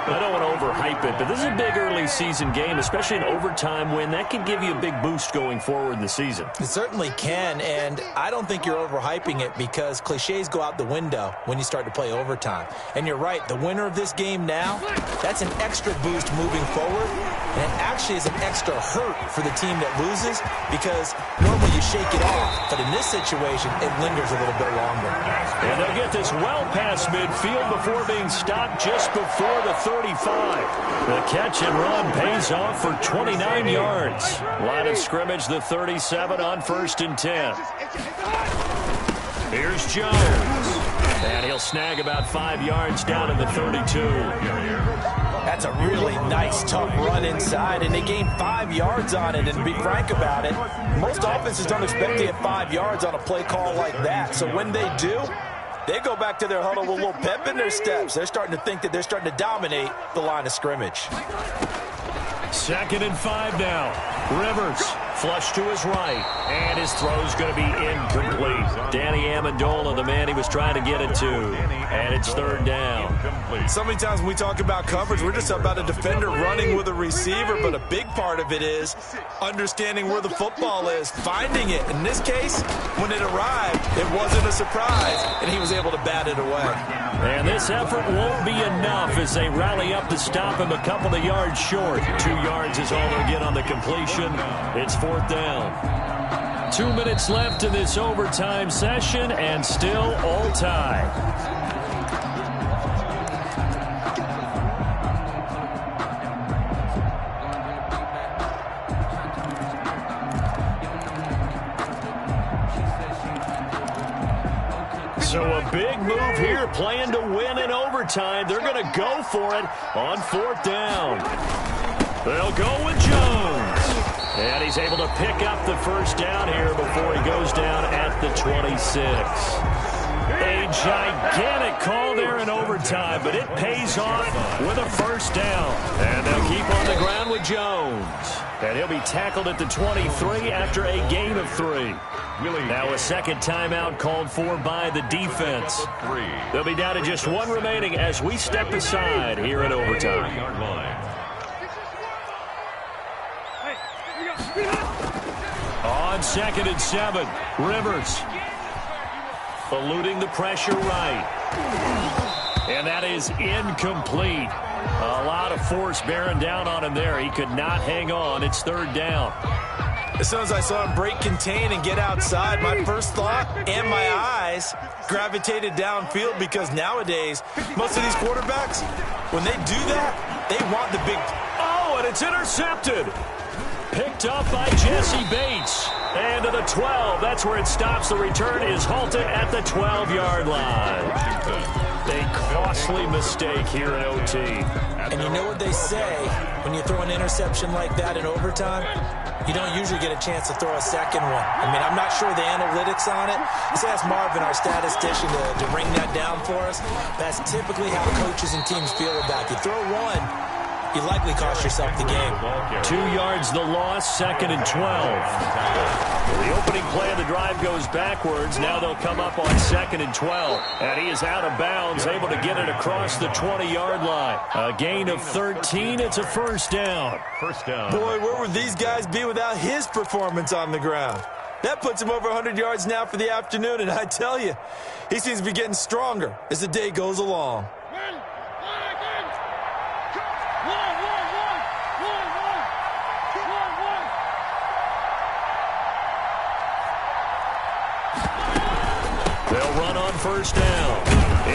I don't want to overhype it, but this is a big early season game, especially an overtime win. That can give you a big boost going forward in the season. It certainly can, and I don't think you're overhyping it because cliches go out the window when you start to play overtime. And you're right, the winner of this game now, that's an extra boost moving forward, and it actually is an extra hurt for the team that loses because normally you shake it off, but in this situation, it lingers a little bit longer. And they'll get this well past midfield before being stopped just before the 35. The catch and run pays off for 29 yards. Line of scrimmage, the 37 on 1st and 10. Here's Jones. And he'll snag about 5 yards down in the 32. That's a really nice, tough run inside, and they gained 5 yards on it. And to be frank about it, most offenses don't expect to get 5 yards on a play call like that. So when they do, they go back to their huddle with a little pep in their steps. They're starting to think that they're starting to dominate the line of scrimmage. 2nd and 5 now. Rivers, flush to his right, and his throw's going to be incomplete. Danny Amendola, the man he was trying to get it to, and it's 3rd down. So many times when we talk about coverage, we're just about a defender running with a receiver, but a big part of it is understanding where the football is, finding it. In this case, when it arrived, it wasn't a surprise, and he was able to bat it away. And this effort won't be enough as they rally up to stop him a couple of yards short. 2 yards is all they'll get on the completion. It's 4th down. 2 minutes left in this overtime session, and still all tied. So a big move here, playing to win in overtime. They're going to go for it on 4th down. They'll go with Jones. And he's able to pick up the 1st down here before he goes down at the 26. A gigantic call there in overtime, but it pays off with a 1st down. And they'll keep on the ground with Jones. And he'll be tackled at the 23 after a gain of 3. Now a 2nd timeout called for by the defense. They'll be down to just 1 remaining as we step aside here in overtime. On 2nd and 7, Rivers eluding the pressure right. And that is incomplete. A lot of force bearing down on him there. He could not hang on. It's 3rd down. As soon as I saw him break contain and get outside, my first thought and my eyes gravitated downfield because nowadays, most of these quarterbacks, when they do that, they want the big... Oh, and it's intercepted. Picked up by Jesse Bates. And to the 12. That's where it stops. The return is halted at the 12-yard line. A costly mistake here in OT. And you know what they say, when you throw an interception like that in overtime, you don't usually get a chance to throw a 2nd one. I mean, I'm not sure the analytics on it. Let's ask Marvin, our statistician, to ring that down for us. That's typically how coaches and teams feel about it. You throw one, you likely cost yourself the game. 2 yards the loss, 2nd and 12. The opening play of the drive goes backwards. Now they'll come up on 2nd and 12. And he is out of bounds, able to get it across the 20-yard line. A gain of 13. It's a 1st down. 1st down. Boy, where would these guys be without his performance on the ground? That puts him over 100 yards now for the afternoon, and I tell you, he seems to be getting stronger as the day goes along. They'll run on 1st down.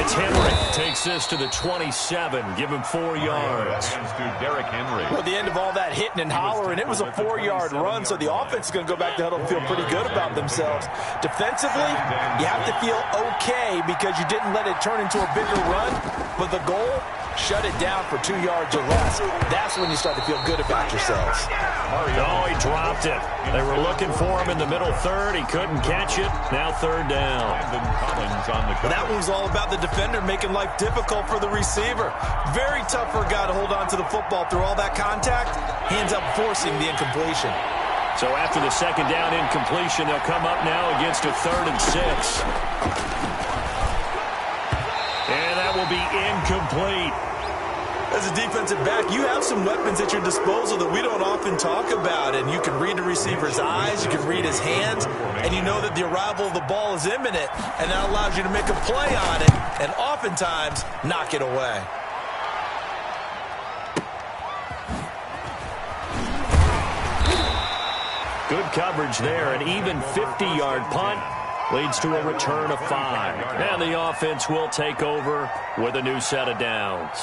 It's Henry. Takes this to the 27. Give him 4 yards. To Derrick Henry. Well, at the end of all that hitting and hollering, it was a 4-yard run, so the offense is going to go back to huddle and feel pretty good about themselves. Defensively, you have to feel okay because you didn't let it turn into a bigger run, but the goal, shut it down for 2 yards or less. That's when you start to feel good about yourselves. Oh, he dropped it. They were looking for him in the middle 3rd. He couldn't catch it. Now 3rd down. That one was all about the defender making life difficult for the receiver. Very tough for a guy to hold on to the football through all that contact. He ends up forcing the incompletion. So after the 2nd down incompletion, they'll come up now against a 3rd and 6. And that will be incomplete. As a defensive back, you have some weapons at your disposal that we don't often talk about. And you can read the receiver's eyes, you can read his hands, and you know that the arrival of the ball is imminent. And that allows you to make a play on it and oftentimes knock it away. Good coverage there. An even 50-yard punt leads to a return of 5. And the offense will take over with a new set of downs.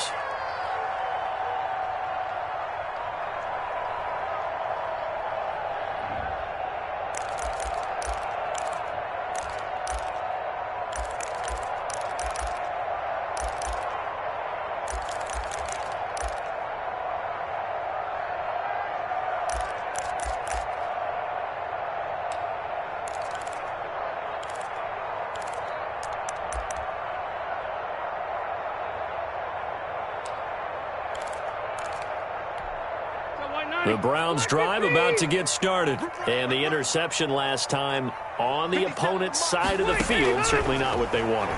The Browns drive about to get started. And the interception last time on the opponent's side of the field, certainly not what they wanted.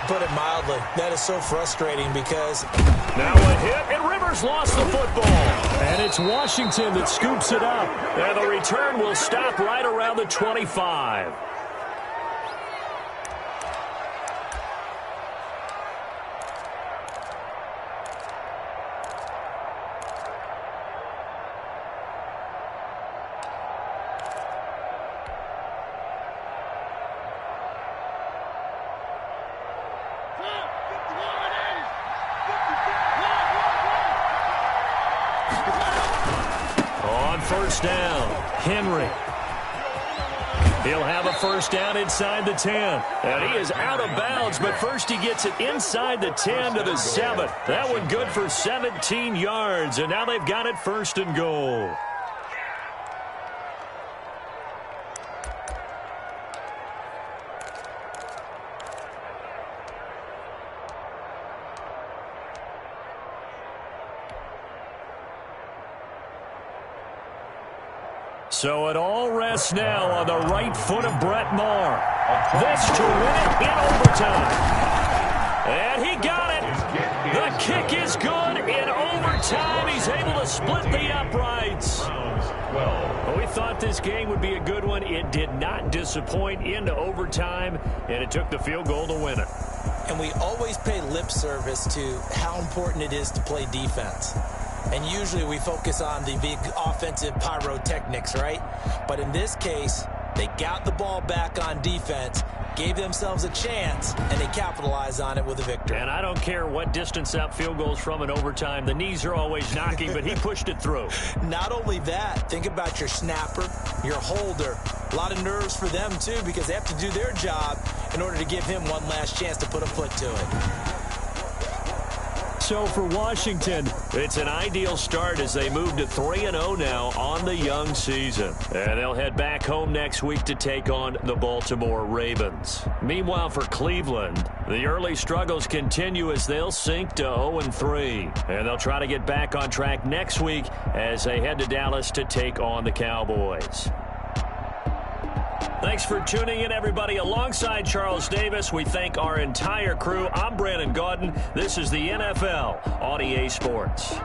Put it mildly, that is so frustrating because... Now a hit, and Rivers lost the football. And it's Washington that scoops it up. And the return will stop right around the 25. First down, Henry. He'll have a first down inside the 10. And he is out of bounds, but first he gets it inside the 10 to the 7. That one good for 17 yards, and now they've got it first and goal. So it all rests now on the right foot of Brett Maher. This to win it in overtime. And he got it. The kick is good in overtime. He's able to split the uprights. Well, we thought this game would be a good one. It did not disappoint into overtime, and it took the field goal to win it. And we always pay lip service to how important it is to play defense. And usually we focus on the big offensive pyrotechnics, right? But in this case, they got the ball back on defense, gave themselves a chance, and they capitalized on it with a victory. And I don't care what distance that field goes from in overtime. The knees are always knocking, but he pushed it through. Not only that, think about your snapper, your holder. A lot of nerves for them, too, because they have to do their job in order to give him one last chance to put a foot to it. So for Washington, it's an ideal start as they move to 3-0 now on the young season. And they'll head back home next week to take on the Baltimore Ravens. Meanwhile, for Cleveland, the early struggles continue as they'll sink to 0-3. And they'll try to get back on track next week as they head to Dallas to take on the Cowboys. Thanks for tuning in, everybody. Alongside Charles Davis, we thank our entire crew. I'm Brandon Gaudin. This is the NFL on EA Sports.